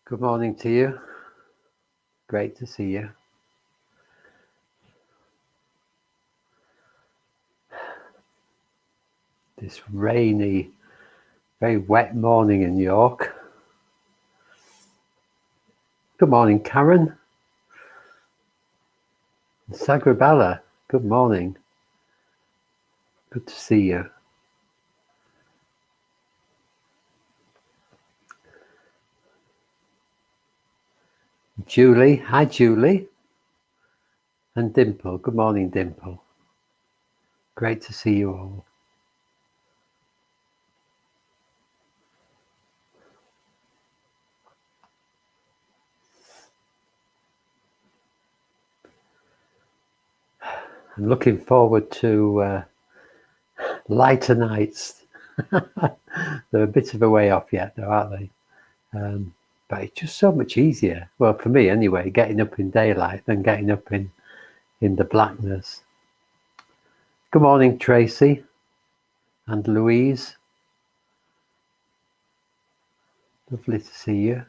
Good morning to you. Great to see you. This rainy, very wet morning in York. Good morning, Karen. Sagrabella, good morning. Good to see you. Julie, hi Julie. And Dimple, good morning Dimple. Great to see you all. I'm looking forward to lighter nights. They're a bit of a way off yet though, aren't they? But it's just so much easier. Well, for me anyway, getting up in daylight than getting up in the blackness. Good morning, Tracy and Louise. Lovely to see you.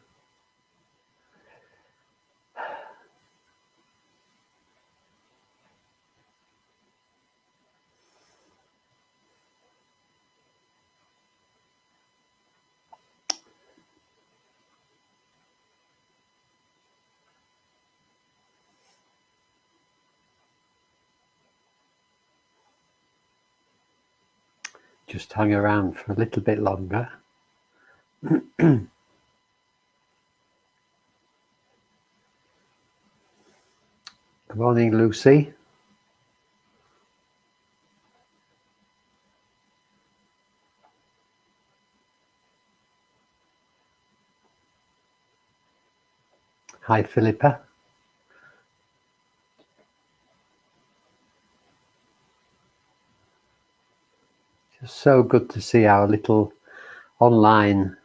Just hang around for a little bit longer. Good morning, Lucy. Hi, Philippa. Just so good to see our little online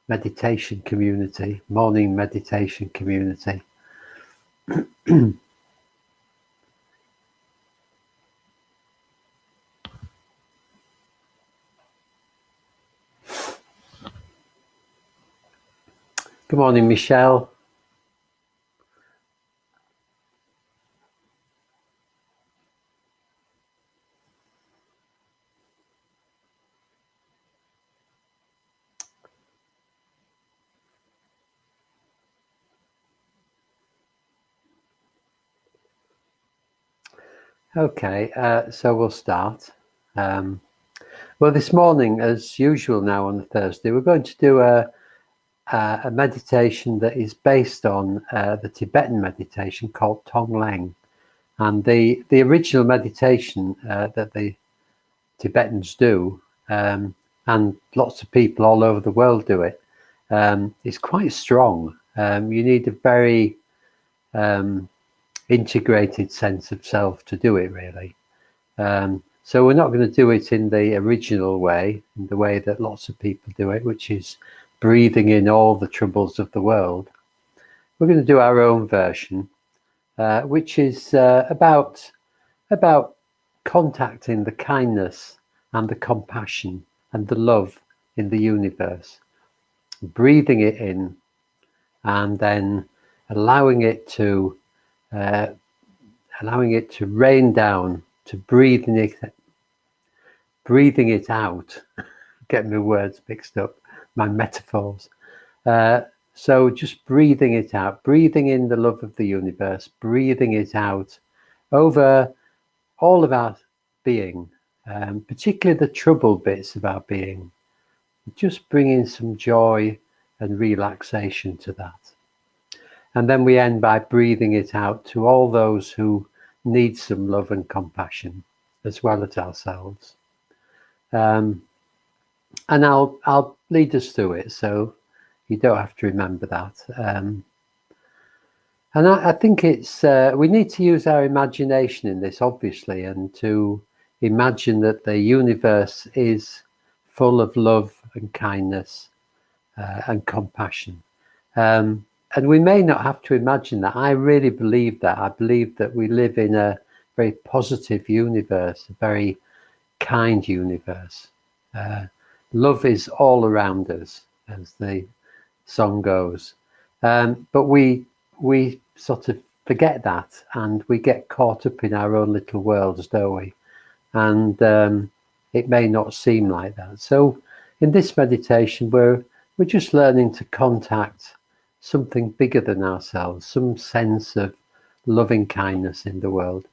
meditation community, morning meditation community. Good morning, Michelle. Okay, so we'll start. Well, this morning, as usual now on a Thursday, we're going to do a meditation that is based on the Tibetan meditation called Tonglen. And the original meditation that the Tibetans do, and lots of people all over the world do it, is quite strong. You need a very integrated sense of self to do it, really. So we're not going to do it in the original way, in the way that lots of people do it, which is breathing in all the troubles of the world. We're going to do our own version, which is about contacting the kindness and the compassion and the love in the universe, breathing it in, and then allowing it to rain down, to breathing it out. Get my words mixed up, my metaphors. So just breathing it out, breathing in the love of the universe, breathing it out over all of our being, particularly the troubled bits of our being. Just bringing some joy and relaxation to that. And then we end by breathing it out to all those who need some love and compassion, as well as ourselves. And I'll lead us through it, so you don't have to remember that. And I think it's we need to use our imagination in this, obviously, and to imagine that the universe is full of love and kindness and compassion. And we may not have to imagine that. I really believe that. I believe that we live in a very positive universe, a very kind universe. Love is all around us, as the song goes. But we sort of forget that, and we get caught up in our own little worlds, don't we? And it may not seem like that. So in this meditation, we're just learning to contact something bigger than ourselves, some sense of loving kindness in the world.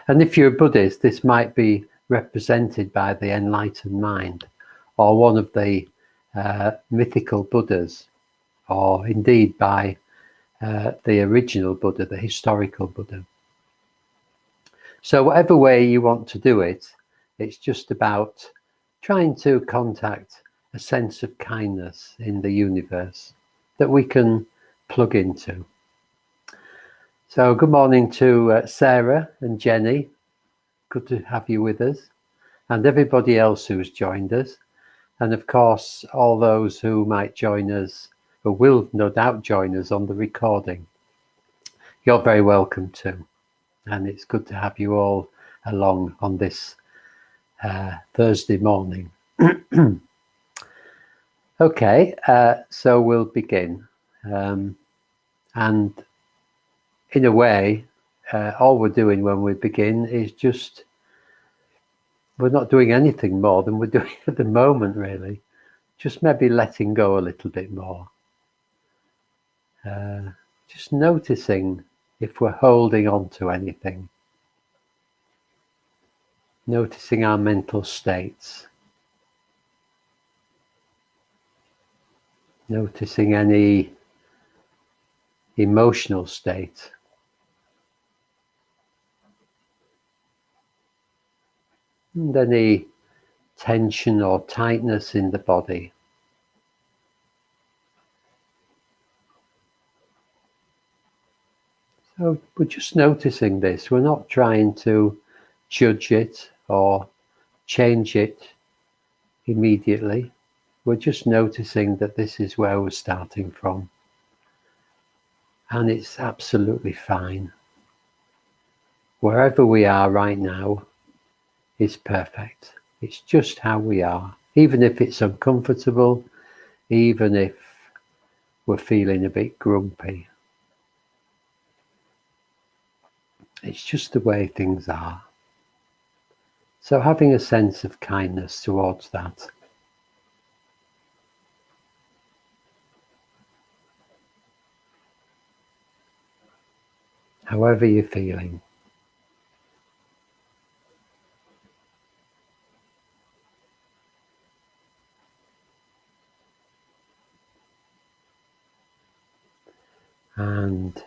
And if you're a Buddhist, this might be represented by the enlightened mind, or one of the mythical Buddhas, or indeed by the original Buddha, the historical Buddha. So whatever way you want to do it, it's just about trying to contact a sense of kindness in the universe that we can plug into. So good morning to Sarah and Jenny. Good to have you with us, and everybody else who's joined us. And of course, all those who might join us, or will no doubt join us on the recording. You're very welcome too. And it's good to have you all along on this Thursday morning. Okay, so we'll begin. And in a way, all we're doing when we begin is just, we're not doing anything more than we're doing at the moment, really. Just maybe letting go a little bit more. Just noticing if we're holding on to anything. Noticing our mental states. Noticing any emotional state. And any tension or tightness in the body. So we're just noticing this. We're not trying to judge it or change it immediately. We're just noticing that this is where we're starting from. And it's absolutely fine. Wherever we are right now is perfect. It's just how we are. Even if it's uncomfortable, even if we're feeling a bit grumpy. It's just the way things are. So having a sense of kindness towards that. However you're feeling. And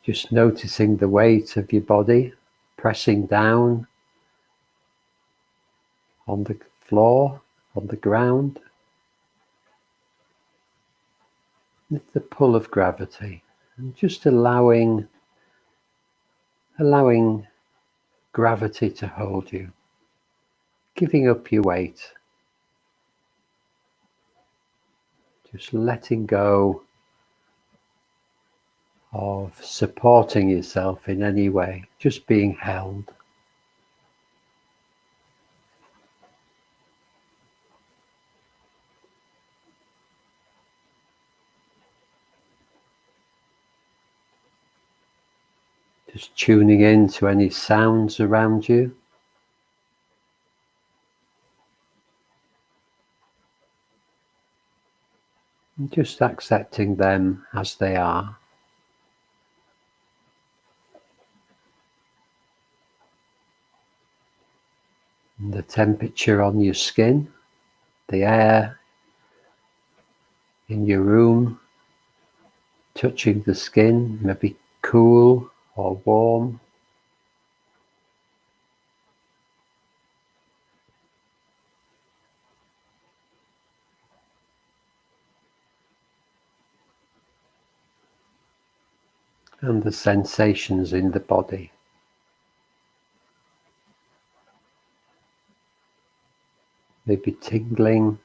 just noticing the weight of your body pressing down on the floor, on the ground. With the pull of gravity. And just allowing gravity to hold you. Giving up your weight. Just letting go of supporting yourself in any way, just being held. Just tuning in to any sounds around you. And just accepting them as they are. And the temperature on your skin, the air in your room, touching the skin, maybe cool or warm. And the sensations in the body. Maybe tingling,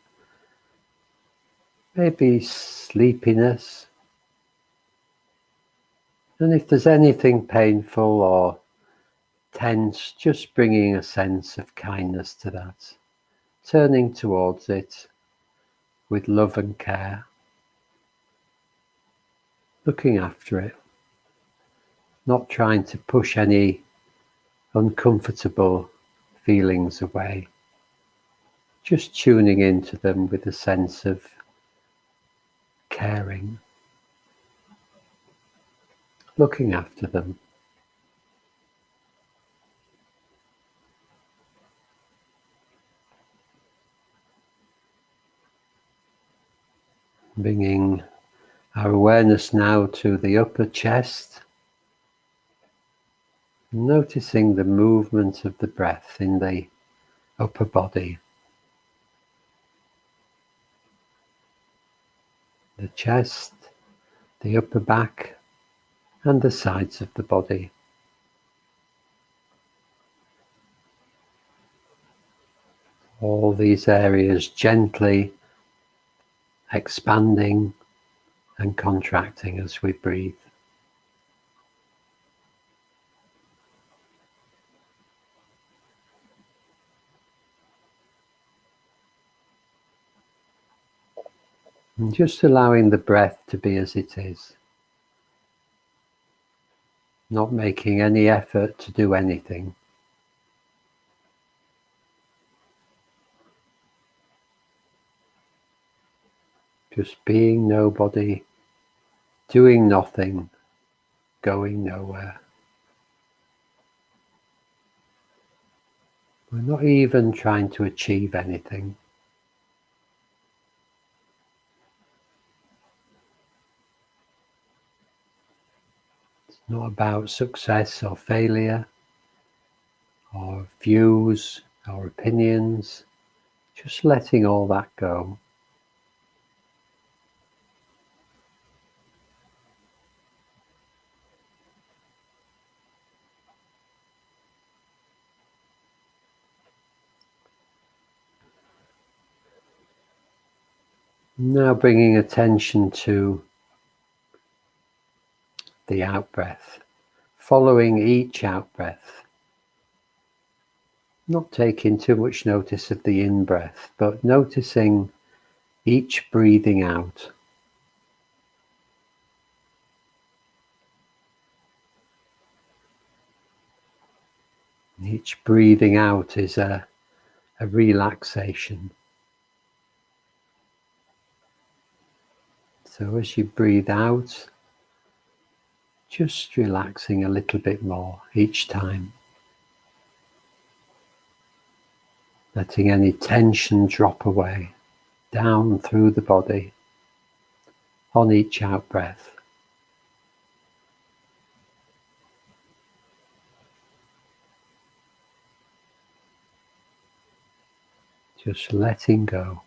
maybe sleepiness. And if there's anything painful or tense, just bringing a sense of kindness to that, turning towards it with love and care. looking after it, not trying to push any uncomfortable feelings away, just tuning into them with a sense of caring, looking after them. Bringing our awareness now to the upper chest, noticing the movement of the breath in the upper body, the chest, the upper back, and the sides of the body. All these areas gently expanding and contracting as we breathe. And just allowing the breath to be as it is, not making any effort to do anything. Just being nobody, doing nothing, going nowhere. We're not even trying to achieve anything. It's not about success or failure, or views or opinions, just letting all that go. Now bringing attention to the out-breath, following each out-breath, not taking too much notice of the in-breath, but noticing each breathing out. Each breathing out is a relaxation. So as you breathe out, just relaxing a little bit more each time. Letting any tension drop away, down through the body, on each out-breath. Just letting go.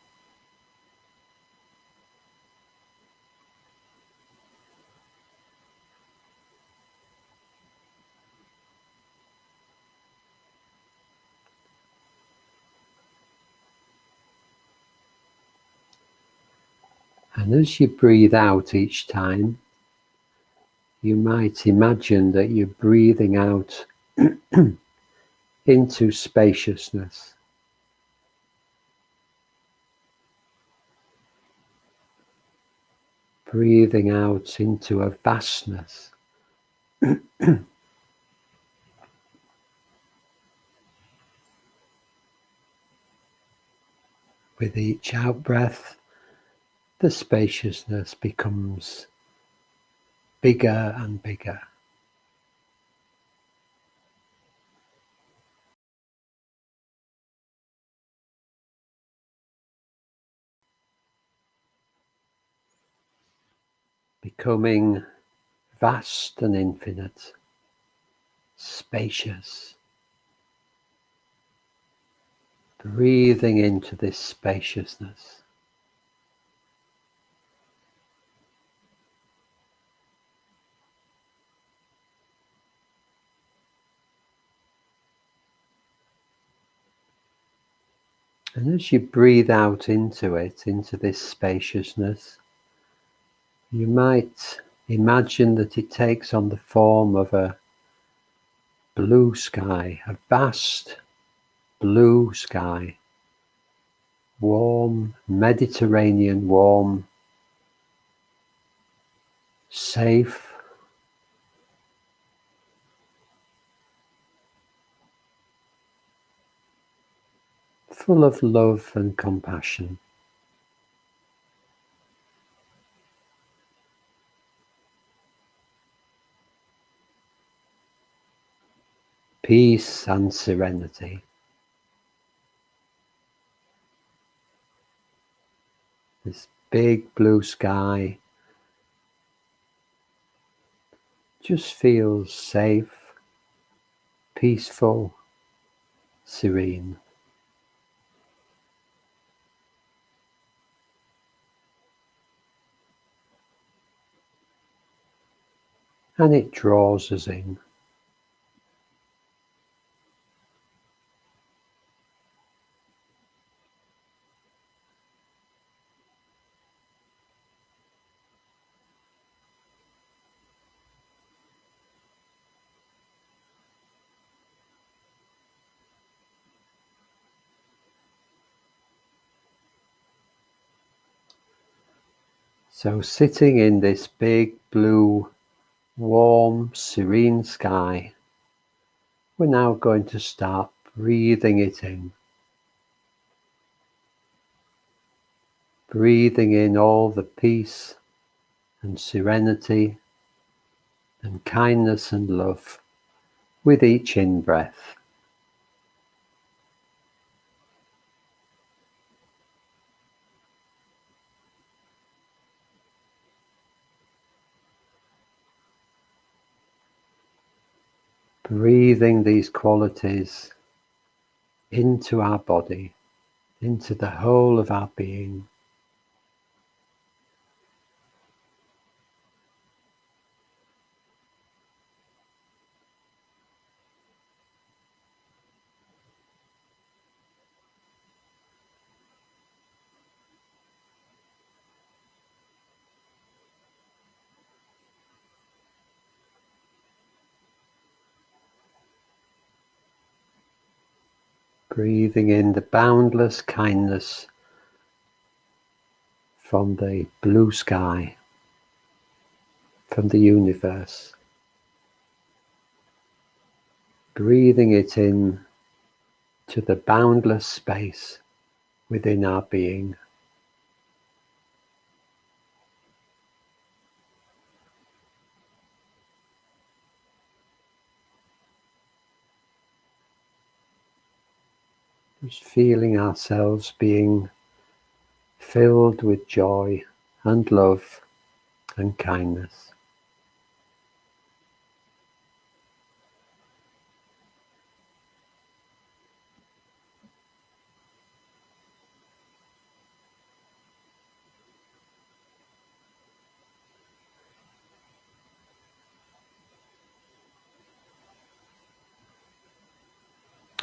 And as you breathe out each time, you might imagine that you're breathing out into spaciousness. Breathing out into a vastness. With each out-breath, the spaciousness becomes bigger and bigger. Becoming vast and infinite, spacious. Breathing into this spaciousness. And as you breathe out into it, into this spaciousness, you might imagine that it takes on the form of a blue sky, a vast blue sky, warm, Mediterranean warm, safe, full of love and compassion. Peace and serenity. This big blue sky just feels safe, peaceful, serene. And it draws us in. So sitting in this big blue, warm, serene sky, we're now going to start breathing it in. Breathing in all the peace and serenity and kindness and love with each in-breath. Breathing these qualities into our body, into the whole of our being. Breathing in the boundless kindness from the blue sky, from the universe. Breathing it in to the boundless space within our being. Just feeling ourselves being filled with joy and love and kindness.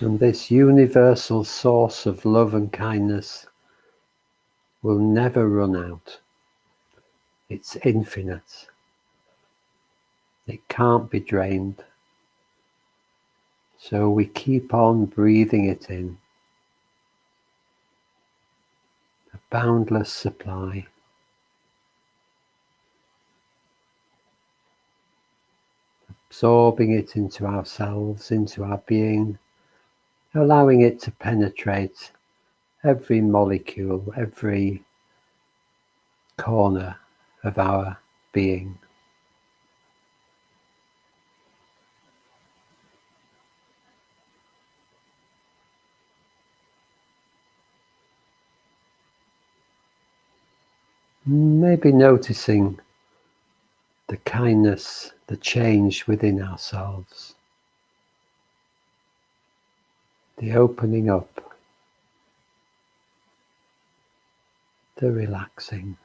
And this universal source of love and kindness will never run out. It's infinite. It can't be drained. So we keep on breathing it in. A boundless supply. Absorbing it into ourselves, into our being, allowing it to penetrate every molecule, every corner of our being. Maybe noticing the kindness, the change within ourselves, the opening up, the relaxing.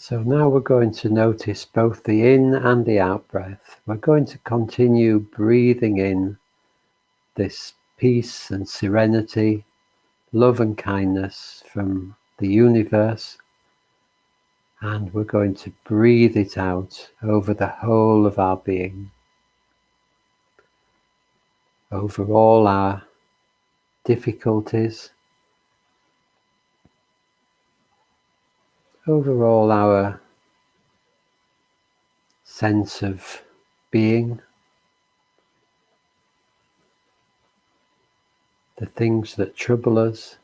So now we're going to notice both the in and the out breath. We're going to continue breathing in this peace and serenity, love and kindness from the universe, and we're going to breathe it out over the whole of our being, over all our difficulties, over all our sense of being, the things that trouble us,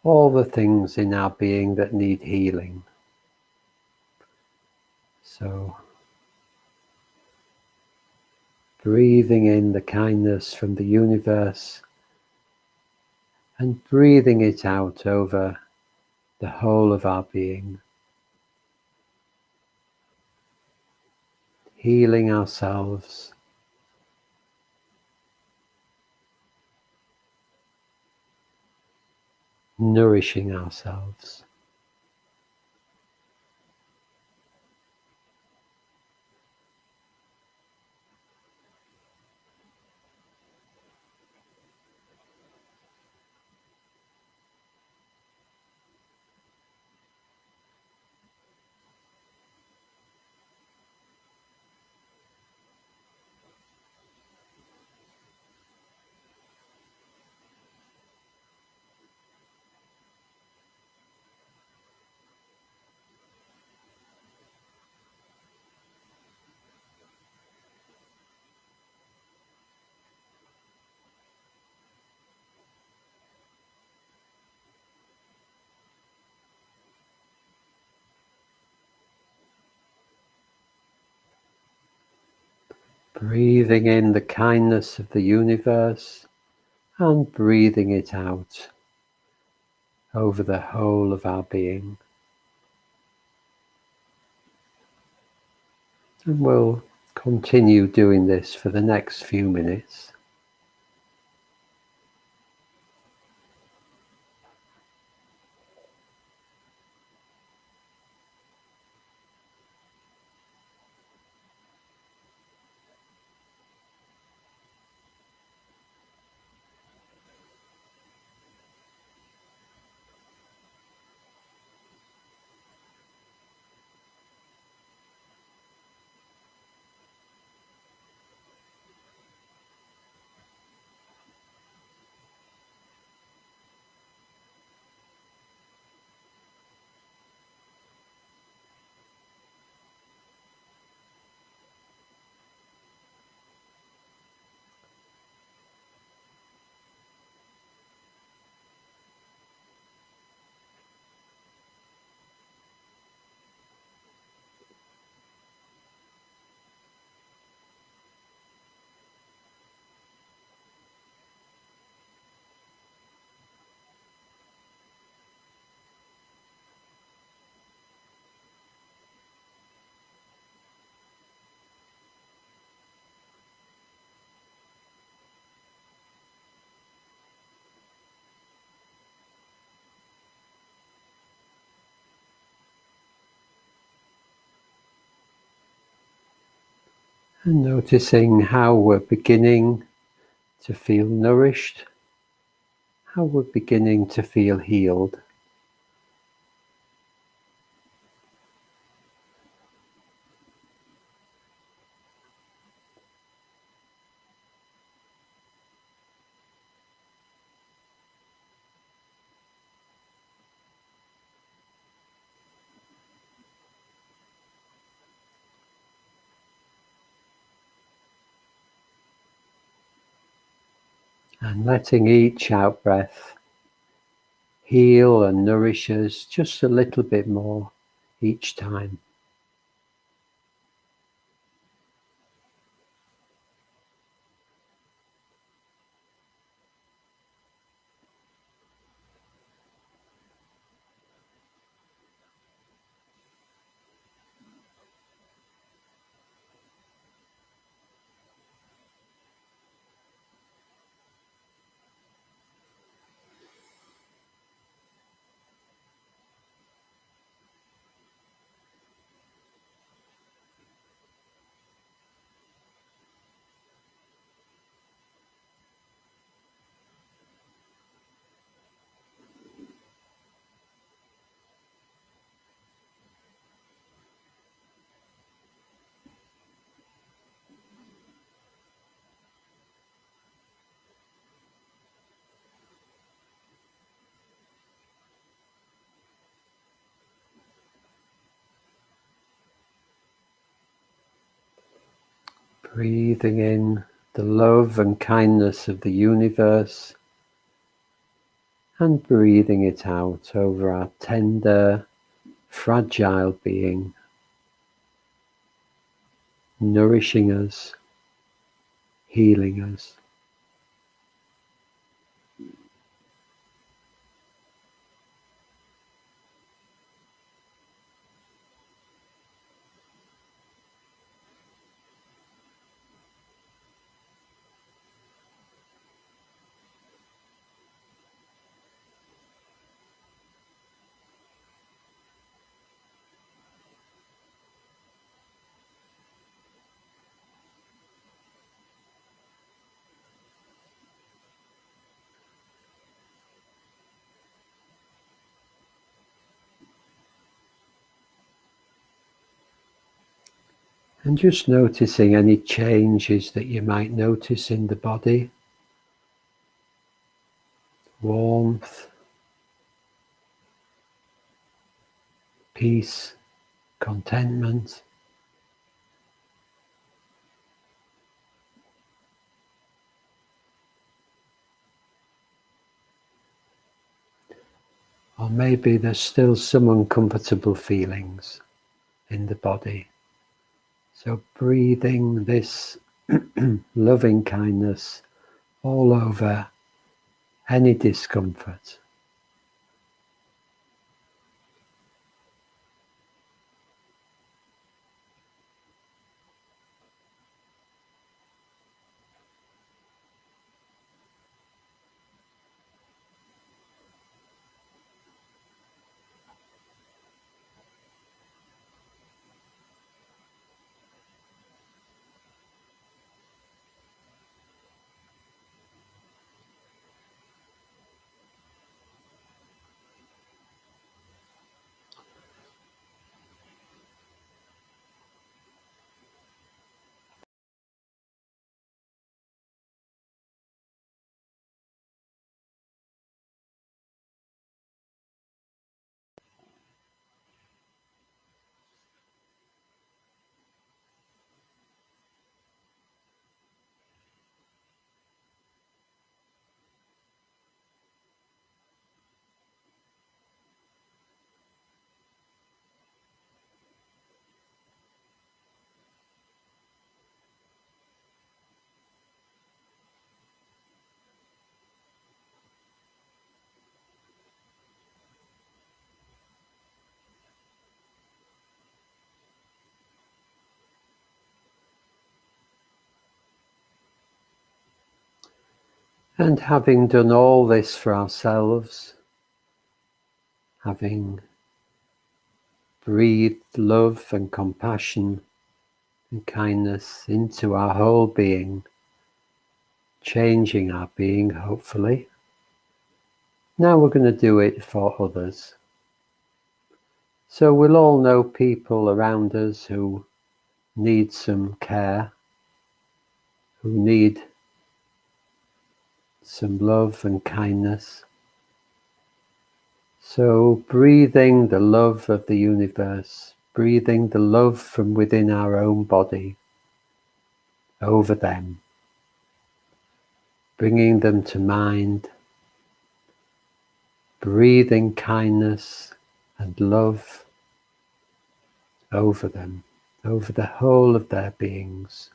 all the things in our being that need healing. So, breathing in the kindness from the universe and breathing it out over the whole of our being, healing ourselves, nourishing ourselves. Breathing in the kindness of the universe and breathing it out over the whole of our being. And we'll continue doing this for the next few minutes. And noticing how we're beginning to feel nourished, how we're beginning to feel healed. And letting each out breath heal and nourish us just a little bit more each time. Breathing in the love and kindness of the universe, and breathing it out over our tender, fragile being, nourishing us, healing us. And just noticing any changes that you might notice in the body. Warmth, peace, contentment. Or maybe there's still some uncomfortable feelings in the body. So breathing this loving kindness all over any discomfort. And having done all this for ourselves, having breathed love and compassion and kindness into our whole being, changing our being, hopefully. Now we're going to do it for others. So we'll all know people around us who need some care, who need some love and kindness. So breathing the love of the universe, breathing the love from within our own body over them, bringing them to mind, breathing kindness and love over them, over the whole of their beings.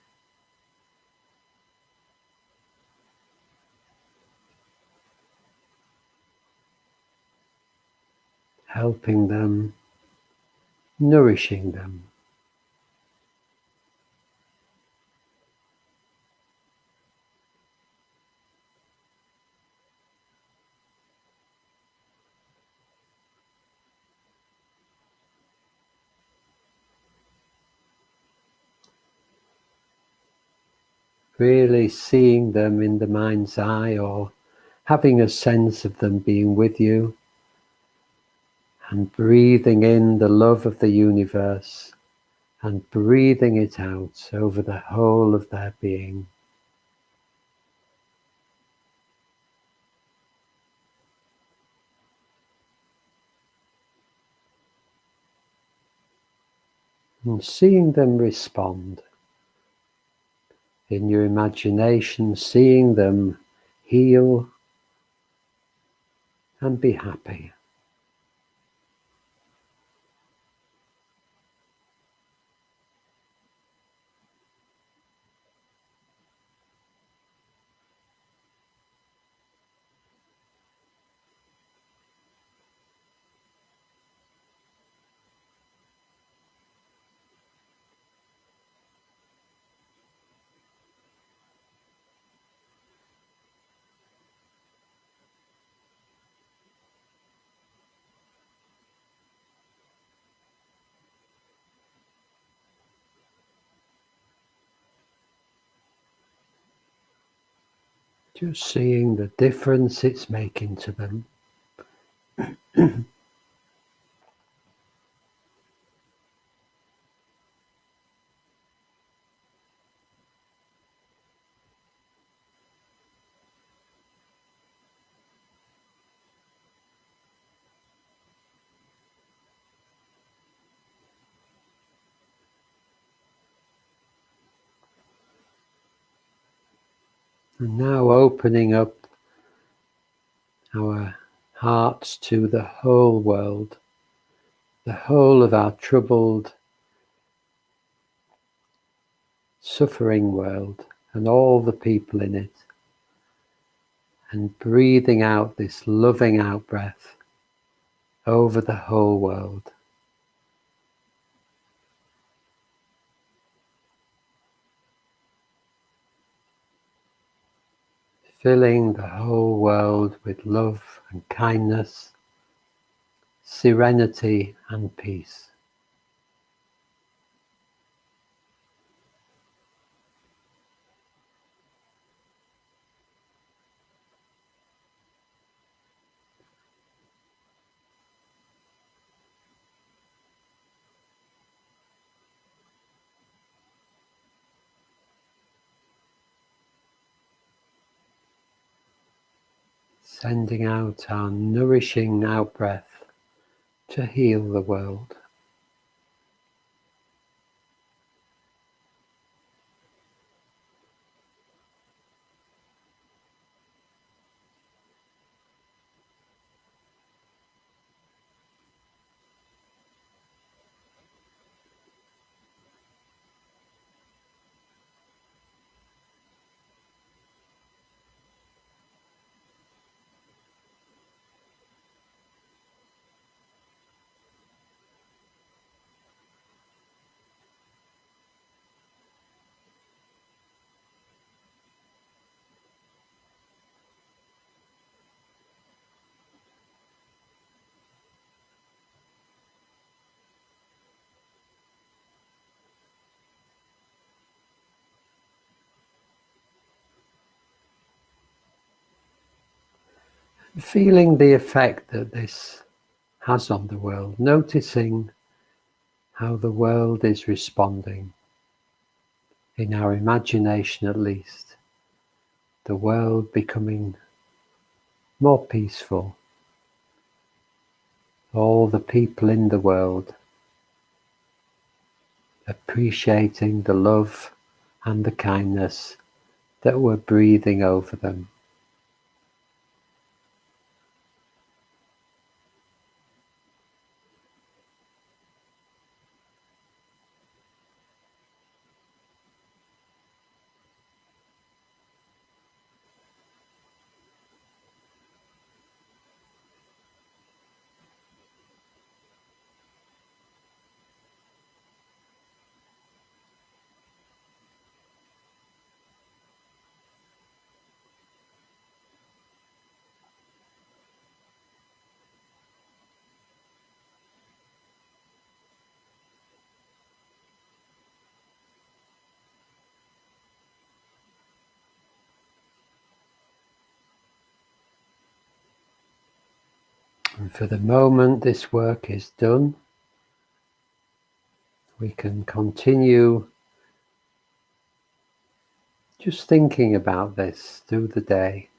Helping them, nourishing them. Really seeing them in the mind's eye, or having a sense of them being with you, and breathing in the love of the universe and breathing it out over the whole of their being. And seeing them respond, in your imagination, seeing them heal and be happy. Just seeing the difference it's making to them. And now opening up our hearts to the whole world, the whole of our troubled, suffering world, and all the people in it. And breathing out this loving out breath over the whole world. Filling the whole world with love and kindness, serenity and peace. Sending out our nourishing out breath to heal the world. Feeling the effect that this has on the world, noticing how the world is responding, in our imagination at least, the world becoming more peaceful, all the people in the world appreciating the love and the kindness that we're breathing over them. And for the moment this work is done, we can continue just thinking about this through the day,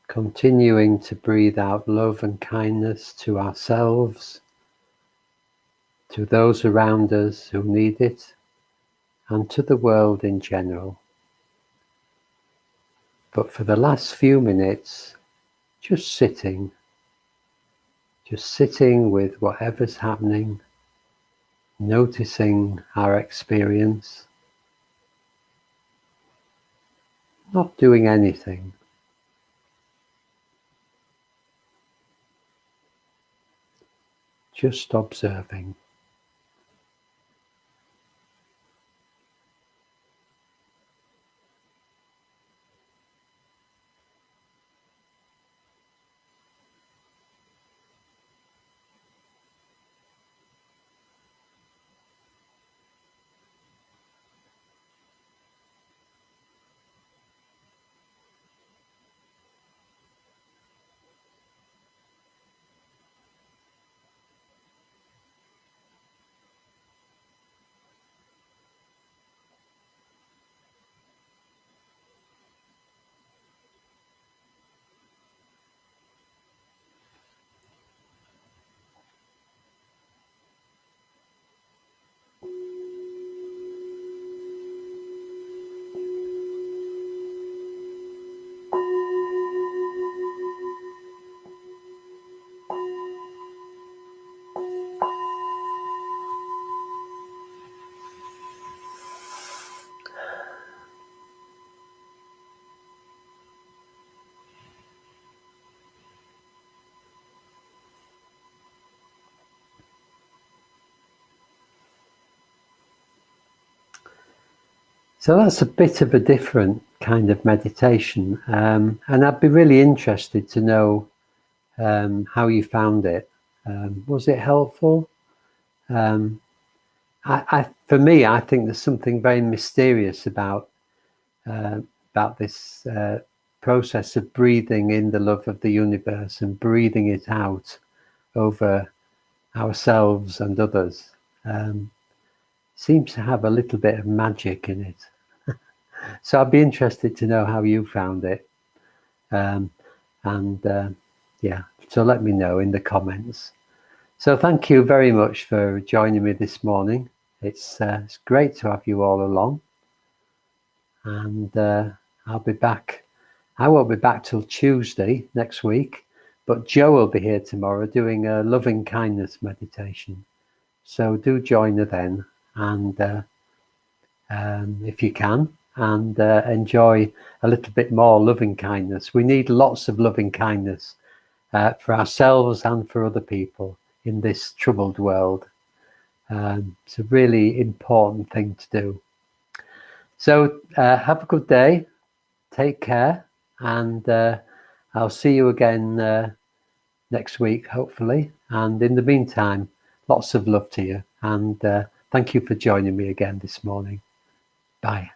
continuing to breathe out love and kindness to ourselves, to those around us who need it, and to the world in general. But for the last few minutes, just sitting with whatever's happening, noticing our experience, not doing anything. Just observing. So that's a bit of a different kind of meditation, and I'd be really interested to know how you found it. Was it helpful? For me, I think there's something very mysterious about this process of breathing in the love of the universe and breathing it out over ourselves and others. Seems to have a little bit of magic in it. So I'd be interested to know how you found it. Yeah, so let me know in the comments. So thank you very much for joining me this morning. It's great to have you all along. And I'll be back. I won't be back till Tuesday next week, but Joe will be here tomorrow doing a loving kindness meditation. So do join her then, and if you can, and enjoy a little bit more loving kindness. We need lots of loving kindness for ourselves and for other people in this troubled world. It's a really important thing to do. So have a good day, take care, and I'll see you again next week, hopefully. And in the meantime, lots of love to you, and thank you for joining me again this morning. Bye.